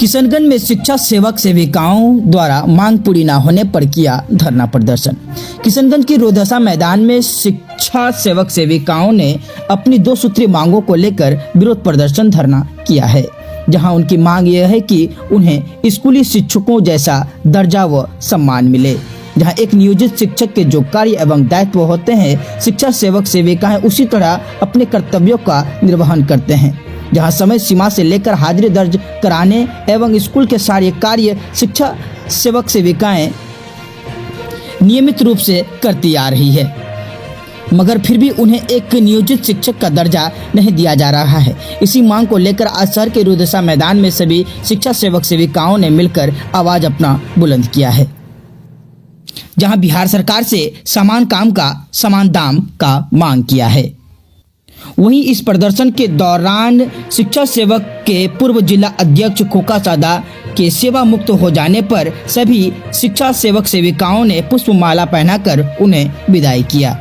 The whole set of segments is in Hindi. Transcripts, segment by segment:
किशनगंज में शिक्षा सेवक सेविकाओं द्वारा मांग पूरी न होने पर किया धरना प्रदर्शन। किशनगंज की रोधसा मैदान में शिक्षा सेवक सेविकाओं ने अपनी 2 सूत्रीय मांगों को लेकर विरोध प्रदर्शन धरना किया है, जहां उनकी मांग यह है कि उन्हें स्कूली शिक्षकों जैसा दर्जा व सम्मान मिले, जहां एक नियोजित शिक्षक के जो कार्य एवं दायित्व होते हैं, शिक्षा सेवक सेविकाएं उसी तरह अपने कर्तव्यों का निर्वहन करते हैं, जहां समय सीमा से लेकर हाजिरी दर्ज कराने एवं स्कूल के सारे कार्य शिक्षा सेवक सेविकाएं नियमित रूप से करती आ रही है, मगर फिर भी उन्हें एक नियोजित शिक्षक का दर्जा नहीं दिया जा रहा है। इसी मांग को लेकर आज शहर के रोधसा मैदान में सभी शिक्षा सेवक सेविकाओं ने मिलकर आवाज अपना बुलंद किया है, जहां बिहार सरकार से समान काम का समान दाम का मांग किया है। वहीं इस प्रदर्शन के दौरान शिक्षा सेवक के पूर्व जिला अध्यक्ष खोखा सादा के सेवा मुक्त हो जाने पर सभी शिक्षा सेवक सेविकाओं ने पुष्पमाला पहनाकर उन्हें विदाई किया।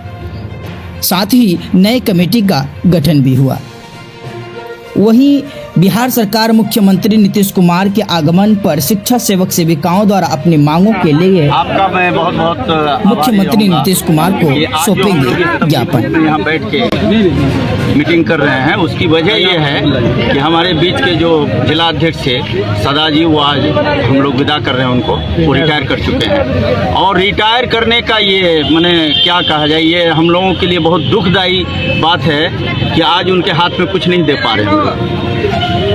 साथ ही नए कमेटी का गठन भी हुआ। वहीं बिहार सरकार मुख्यमंत्री नीतीश कुमार के आगमन पर शिक्षा सेवक सेविकाओं द्वारा अपनी मांगों के लिए आपका मैं बहुत मुख्यमंत्री नीतीश कुमार को सौंपेंगे ज्ञापन। यहाँ बैठ के मीटिंग कर रहे हैं, उसकी वजह यह है कि हमारे बीच के जो जिला अध्यक्ष थे सदा जी, वो आज हम लोग विदा कर रहे हैं उनको, वो रिटायर कर चुके हैं। और रिटायर करने का ये मैंने क्या कहा जाए, ये हम लोगों के लिए बहुत दुखदायी बात है कि आज उनके हाथ में कुछ नहीं दे पा रहे हैं।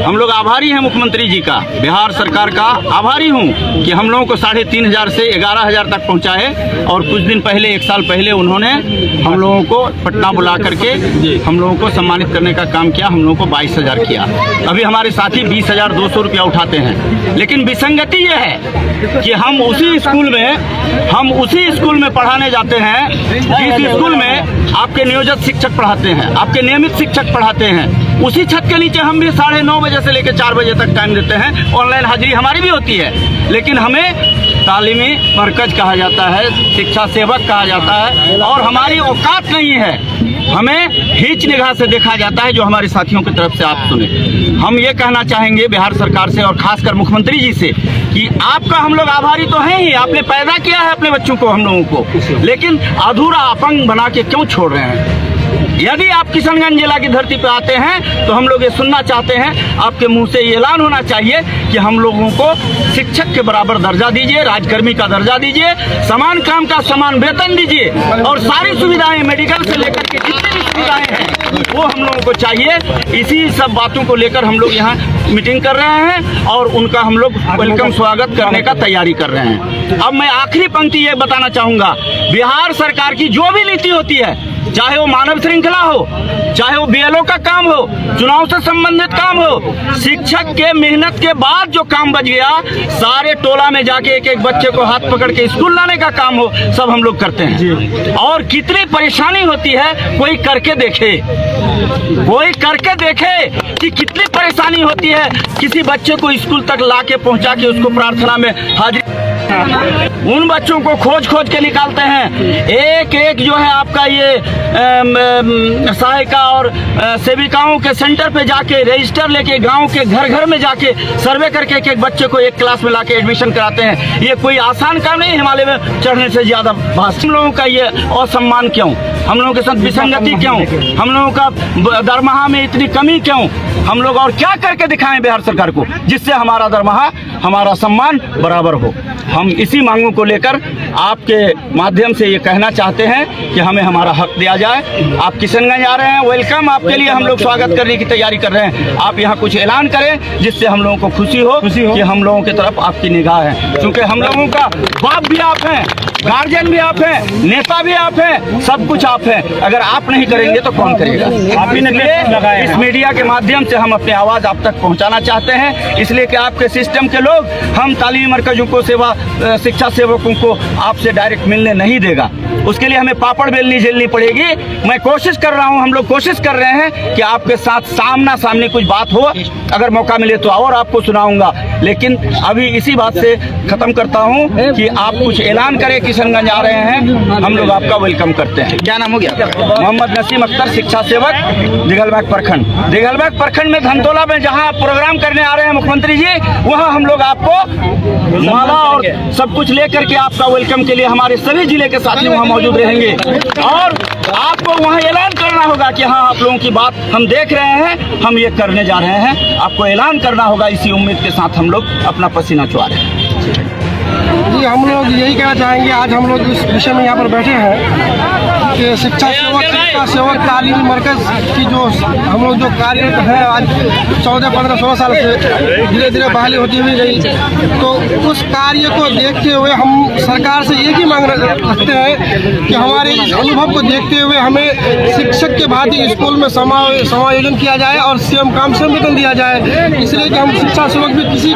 हम लोग आभारी हैं मुख्यमंत्री जी का, बिहार सरकार का आभारी हूं कि हम लोगों को 3,500 से 11,000 तक पहुंचाए। और कुछ दिन पहले, 1 साल पहले उन्होंने हम लोगों को पटना बुला करके हम लोगों को सम्मानित करने का काम किया। हम लोगों को 22,000 किया। अभी हमारे साथी 20,200 रुपया उठाते हैं। लेकिन विसंगति यह है कि हम उसी स्कूल में पढ़ाने जाते हैं जिस स्कूल में आपके नियोजित शिक्षक पढ़ाते हैं, आपके नियमित शिक्षक पढ़ाते हैं। उसी छत के नीचे हम भी 9:30 बजे से लेकर 4 बजे तक टाइम देते हैं। ऑनलाइन हाजिरी हमारी भी होती है, लेकिन हमें तालीमी मरकज कहा जाता है, शिक्षा सेवक कहा जाता है, और हमारी औकात नहीं है। हमें हीच निगाह से देखा जाता है, जो हमारे साथियों की तरफ से आप सुने। हम ये कहना चाहेंगे बिहार सरकार से और खासकर मुख्यमंत्री जी से कि आपका हम लोग आभारी तो हैं ही, आपने पैदा किया है अपने बच्चों को, हम लोगों को, लेकिन अधूरा अपंग बना के क्यों छोड़ रहे हैं? यदि आप किशनगंज जिला की धरती पर आते हैं तो हम लोग ये सुनना चाहते हैं, आपके मुंह से ये ऐलान होना चाहिए कि हम लोगों को शिक्षक के बराबर दर्जा दीजिए, राजकर्मी का दर्जा दीजिए, समान काम का समान वेतन दीजिए, और सारी सुविधाएं मेडिकल से लेकर के जितनी भी सुविधाएं हैं वो हम लोगों को चाहिए। इसी सब बातों को लेकर हम लोग यहाँ मीटिंग कर रहे हैं और उनका हम लोग वेलकम स्वागत करने का तैयारी कर रहे हैं। अब मैं आखिरी पंक्ति ये बताना चाहूंगा, बिहार सरकार की जो भी नीति होती है, चाहे वो मानव श्रृंखला हो, चाहे वो बीएलओ का काम हो, चुनाव से संबंधित काम हो, शिक्षक के मेहनत के बाद जो काम बच गया, सारे टोला में जाके एक एक बच्चे को हाथ पकड़ के स्कूल लाने का काम हो, सब हम लोग करते हैं। और कितनी परेशानी होती है, कोई करके देखे, कोई करके देखे कि कितनी परेशानी होती है किसी बच्चे को स्कूल तक लाके पहुंचा के उसको प्रार्थना में हाजिरी। उन बच्चों को खोज खोज के निकालते हैं। एक एक जो है आपका ये सहायिका और सेविकाओं के सेंटर पे जाके रजिस्टर लेके गांव के घर घर में जाके सर्वे करके एक एक बच्चे को एक क्लास में लाके एडमिशन कराते हैं। ये कोई आसान काम नहीं, हिमालय में चढ़ने से ज्यादा भाषा। हम लोगों का ये असम्मान क्यों, हम लोगों के साथ विसंगति क्यों, हम लोगों का दरमाहा में इतनी कमी क्यों? हम लोग और क्या करके दिखाएं बिहार सरकार को जिससे हमारा दरमाहा, हमारा सम्मान बराबर हो? हम इसी मांगों को लेकर आपके माध्यम से ये कहना चाहते हैं कि हमें हमारा हक दिया जाए। आप किशनगंज आ रहे हैं, वेलकम, आपके लिए हम लोग स्वागत करने की तैयारी कर रहे हैं। आप यहाँ कुछ ऐलान करें जिससे हम लोगों को खुशी हो कि हम लोगों की तरफ आपकी निगाह है, क्योंकि हम लोगों का बाप भी आप हैं, गार्जियन भी आप हैं, नेता भी आप हैं, सब कुछ आप हैं। अगर आप नहीं करेंगे तो कौन करेगा? आप इसलिए इस मीडिया के माध्यम से हम अपनी आवाज आप तक पहुंचाना चाहते हैं, इसलिए कि आपके सिस्टम के लोग हम तालीमी मरकजों को, शिक्षा सेवकों को आपसे डायरेक्ट मिलने नहीं देगा। उसके लिए हमें पापड़ बेलनी झेलनी पड़ेगी। मैं कोशिश कर रहा हूं, हम लोग कोशिश कर रहे हैं कि आपके साथ सामना सामने कुछ बात हो, अगर मौका मिले तो और आपको सुनाऊंगा। लेकिन अभी इसी बात से खत्म करता हूं कि आप कुछ ऐलान करें कि किशनगंज आ रहे हैं, हम लोग आपका वेलकम करते हैं। क्या नाम हो गया? मोहम्मद नसीम अख्तर, शिक्षा सेवक, दिघलबाग प्रखंड। दिघलबाग प्रखंड में धनतोला में जहां प्रोग्राम करने आ रहे हैं मुख्यमंत्री जी, वहां हम लोग आपको माला और सब कुछ लेकर के आपका वेलकम के लिए हमारे सभी जिले के साथी वहां मौजूद रहेंगे और आपको वहां ऐलान करना होगा कि हाँ, आप लोगों की बात हम देख रहे हैं, हम ये करने जा रहे हैं। आपको ऐलान करना होगा, इसी उम्मीद के साथ हम लोग अपना पसीना चुआ रहे हैं। जी, हम लोग यही कहना चाहेंगे, आज हम लोग इस विषय में यहाँ पर बैठे हैं कि शिक्षा सेवक तालीमी मरकज की जो हम लोग जो कार्यरत है, आज 14, 15, 16 साल से धीरे धीरे बहाली होती हुई गई, तो उस कार्य को देखते हुए हम सरकार से एक ही मांग रखते हैं कि हमारे इस अनुभव को देखते हुए हमें शिक्षक के भांति स्कूल में समायोजन किया जाए और सीएम काम से वेतन दिया जाए। इसलिए कि हम शिक्षा सेवक भी किसी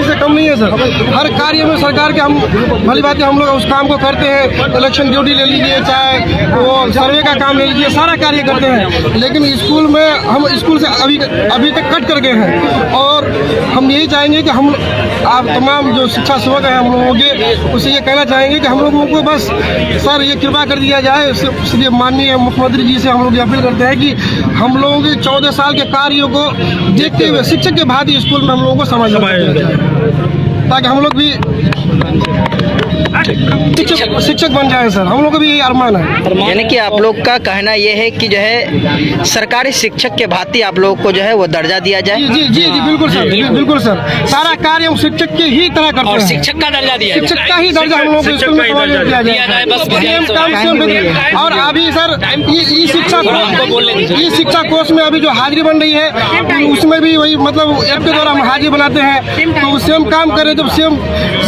से कम नहीं है सर। हर कार्य में सरकार के हम भली बात है, हम लोग उस काम को करते हैं। इलेक्शन ड्यूटी ले लीजिए, चाहे वो सर्वे का काम ले लीजिए, सारा कार्य करते हैं। लेकिन स्कूल में हम स्कूल से अभी तक कट कर गए हैं और हम यही चाहेंगे कि हम आप तमाम जो शिक्षा सेवक हैं हम लोगों के, उसे ये कहना चाहेंगे कि हम लोगों को बस सर ये कृपा कर दिया जाए। इसलिए माननीय मुख्यमंत्री जी से हम लोग ये अपील करते हैं कि हम लोगों के 14 साल के कार्यों को देखते हुए शिक्षक के भांति स्कूल में हम लोगों को समझ ताकि हम लोग भी शिक्षक बन जाए सर। हम लोग का भी यही अरमान है। यानी कि आप लोग का कहना ये है कि जो है सरकारी शिक्षक के भांति आप लोग को जो है वो दर्जा दिया जाए। जी जी जी बिल्कुल सर, बिल्कुल सर। सारा कार्य हम शिक्षक के ही तरह करते हैं। शिक्षक का दर्जा दिया, शिक्षक का ही दर्जा हम लोग को स्कूल में दिया जाए। और अभी सर ई शिक्षा कोर्स में अभी जो हाजिरी बन रही है, उसमें भी वही मतलब ऐप के द्वारा हम हाजिरी बनाते हैं, तो उससे हम काम कर रहे हैं। जब से हम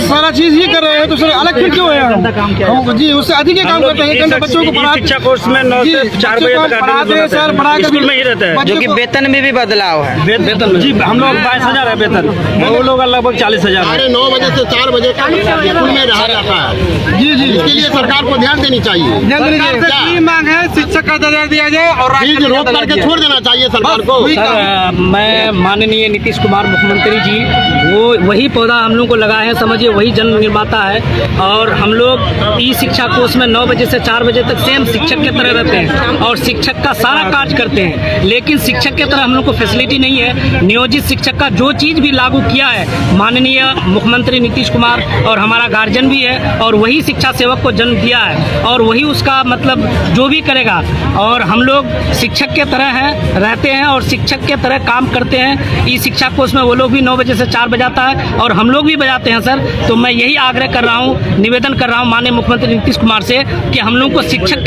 सारा चीज ही कर रहे हैं तो सर अलग फिर क्यों है हम जी उससे अधिक ही काम करते हैं। 1 घंटा बच्चों को शिक्षा कोर्स में 9 से 4 बजे तक पढ़ाते हैं सर, पढ़ा कर स्कूल में ही रहता है, जो कि वेतन में भी बदलाव है। वेतन जी हम लोग 22,000 है वेतन, वो लोग लगभग 40,000 है। 9 बजे से 4 बजे स्कूल में रहा जाता है। जी जी, इसके लिए सरकार को ध्यान देनी चाहिए। मांग है शिक्षक का दर्जा दिया जाए और फीस रोक करके छोड़ देना चाहिए सरकार को। सर मैं माननीय नीतीश कुमार मुख्यमंत्री जी, वो वही पौधा हम लोग को लगा है, समझिए वही जन्म निर्माता है। और हम लोग ई शिक्षा कोर्स में 9 बजे से 4 बजे तक सेम शिक्षक के तरह रहते हैं और शिक्षक का सारा कार्य करते हैं। लेकिन शिक्षक के तरह हम लोग को फैसिलिटी नहीं है। नियोजित शिक्षक का जो चीज़ भी लागू किया है माननीय मुख्यमंत्री नीतीश कुमार और हमारा गार्जियन भी है, और वही शिक्षा सेवक को जन्म दिया है और वही उसका मतलब जो भी करेगा। और हम लोग शिक्षक के तरह हैं, रहते हैं और शिक्षक के तरह काम करते हैं। ई शिक्षा कोर्स में वो लोग भी 9 बजे से 4 बजाता है और हम लोग भी बजाते हैं सर। तो मैं यही आग्रह कर रहा हूँ, निवेदन कर रहा हूँ माननीय मुख्यमंत्री नीतीश कुमार से कि हम लोग को शिक्षक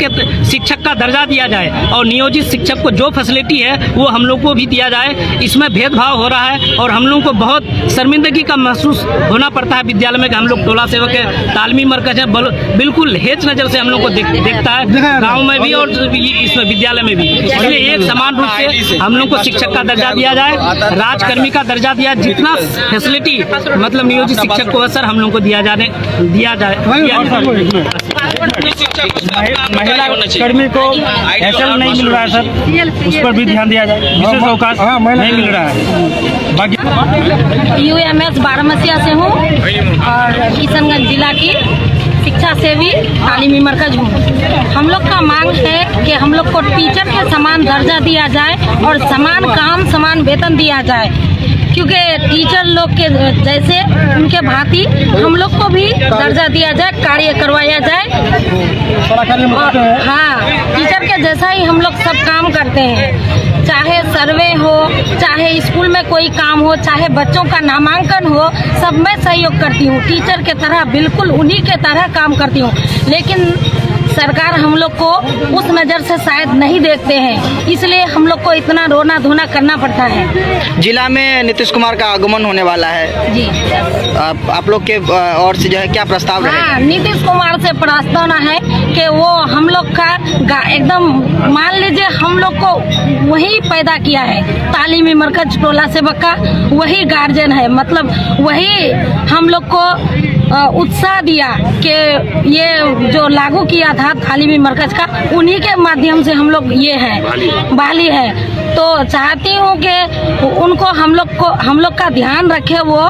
का दर्जा दिया जाए और नियोजित शिक्षक को जो फैसिलिटी है वो हम लोग को भी दिया जाए। इसमें भेदभाव हो रहा है और हम लोगों को बहुत शर्मिंदगी का महसूस होना पड़ता है विद्यालय में कि हम लोग टोला सेवक है, तालीमी मरकज है, बिल्कुल हेच नज़र से हम लोग को देखता है, गाँव में भी और इसमें विद्यालय में भी। इसलिए एक समान रूप से हम लोग को शिक्षक का दर्जा दिया जाए, राजकर्मी का दर्जा दिया, जितना फैसिलिटी मतलब नियोजित शिक्षक को है सर हम लोग को दिया जाए। महिला कर्मी को एचएल नहीं मिल रहा है सर, उस पर भी ध्यान दिया जाए, विशेष अवकाश नहीं मिल रहा है। बाकी UMS बारामसिया से हूँ और किशनगंज जिला की शिक्षा सेवी तालीमी मरकज हूँ। हम लोग का मांग है कि हम लोग को टीचर के समान दर्जा दिया जाए और समान काम समान वेतन दिया जाए, क्योंकि टीचर लोग के जैसे उनके भांति हम लोग को भी दर्जा दिया जाए, कार्य करवाया जाए। और हाँ, टीचर के जैसा ही हम लोग सब काम करते हैं, चाहे सर्वे हो, चाहे स्कूल में कोई काम हो, चाहे बच्चों का नामांकन हो, सब मैं सहयोग करती हूँ। टीचर के तरह बिल्कुल उन्हीं के तरह काम करती हूँ। लेकिन सरकार हम लोग को उस नज़र से शायद नहीं देखते हैं, इसलिए हम लोग को इतना रोना धोना करना पड़ता है। जिला में नीतीश कुमार का आगमन होने वाला है जी, आप लोग के ओर से जो है क्या प्रस्ताव रहेगा? हाँ, नीतीश कुमार से प्रस्ताव है कि वो हम लोग का एकदम मान लीजिए हम लोग को वही पैदा किया है, तालीमी मरकज टोला सेवक का वही गार्जियन है, मतलब वही हम लोग को उत्साह दिया कि ये जो लागू किया था राहत तालीमी मरकज का, उन्हीं के माध्यम से हम लोग ये है बहाली है। तो चाहती हूँ कि उनको हम लोग का ध्यान रखे वो,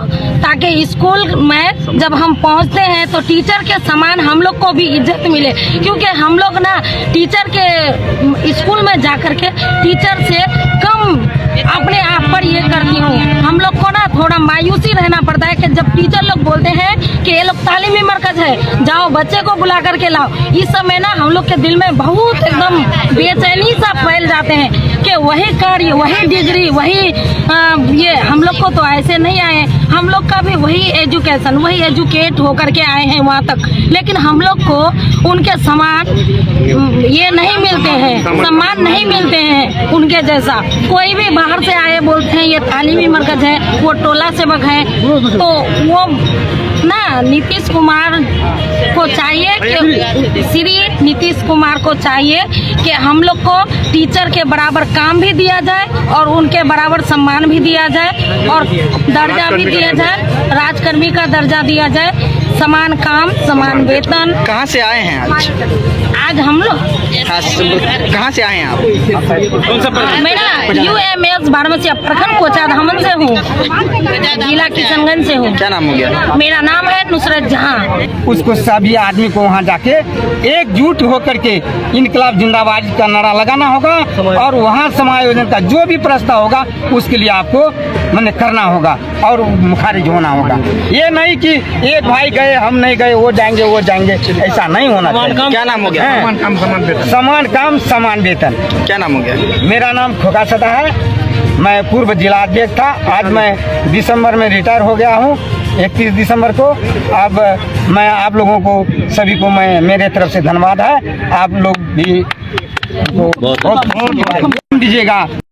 ताकि स्कूल में जब हम पहुँचते हैं तो टीचर के समान हम लोग को भी इज्जत मिले। क्योंकि हम लोग ना टीचर के स्कूल में जाकर के टीचर से कम अपने आप पर ये करती हूँ। हम लोग को ना थोड़ा मायूसी रहना पड़ता है कि जब टीचर लोग बोलते हैं कि ये लोग तालीमी मरकज है, जाओ बच्चे को बुला करके लाओ, इस समय ना हम लोग के दिल में बहुत एकदम बेचैनी सा फैल जाते हैं कि वही कार्य, वही डिग्री, वही ये हम लोग को तो ऐसे नहीं आए, हम लोग का भी वही एजुकेशन, वही एजुकेट होकर के आए हैं वहाँ तक, लेकिन हम लोग को उनके समान ये नहीं मिलते हैं, सम्मान नहीं मिलते हैं उनके जैसा। कोई भी बाहर से आए बोलते हैं ये तालीमी मरकज है, वो टोला सेवक है, तो वो ना नीतीश कुमार को चाहिए कि श्री नीतीश कुमार को चाहिए कि हम लोग को टीचर के बराबर काम भी दिया जाए और उनके बराबर सम्मान भी दिया जाए और दर्जा भी दिया जाए, राजकर्मी का दर्जा दिया जाए, समान काम समान वेतन। कहाँ से आए हैं आज हम लोग कहाँ से आए हैं आप? मेरा UMS बारामसिया प्रखंड कोचा धामन से हूँ, जिला किशनगंज से हूँ। क्या नाम हो गया? मेरा नाम है नुसरत जहां। उसको सभी आदमी को वहाँ जाके एकजुट होकर के इनकलाब जिंदाबाद का नारा लगाना होगा और वहाँ समायोजन का जो भी प्रस्ताव होगा उसके लिए आपको मैंने करना होगा और मुखारिज होना होगा। ये नहीं कि एक भाई गए हम नहीं गए, वो जाएंगे, ऐसा नहीं होना चाहिए। क्या नाम हो गया? समान काम समान वेतन। क्या नाम हो गया? मेरा नाम खोका सदा है, मैं पूर्व जिला अध्यक्ष था। आज मैं दिसंबर में रिटायर हो गया हूँ, 31 दिसंबर को। अब मैं आप लोगों को सभी को मैं मेरे तरफ से धन्यवाद है। आप लोग भी बहुत दीजिएगा।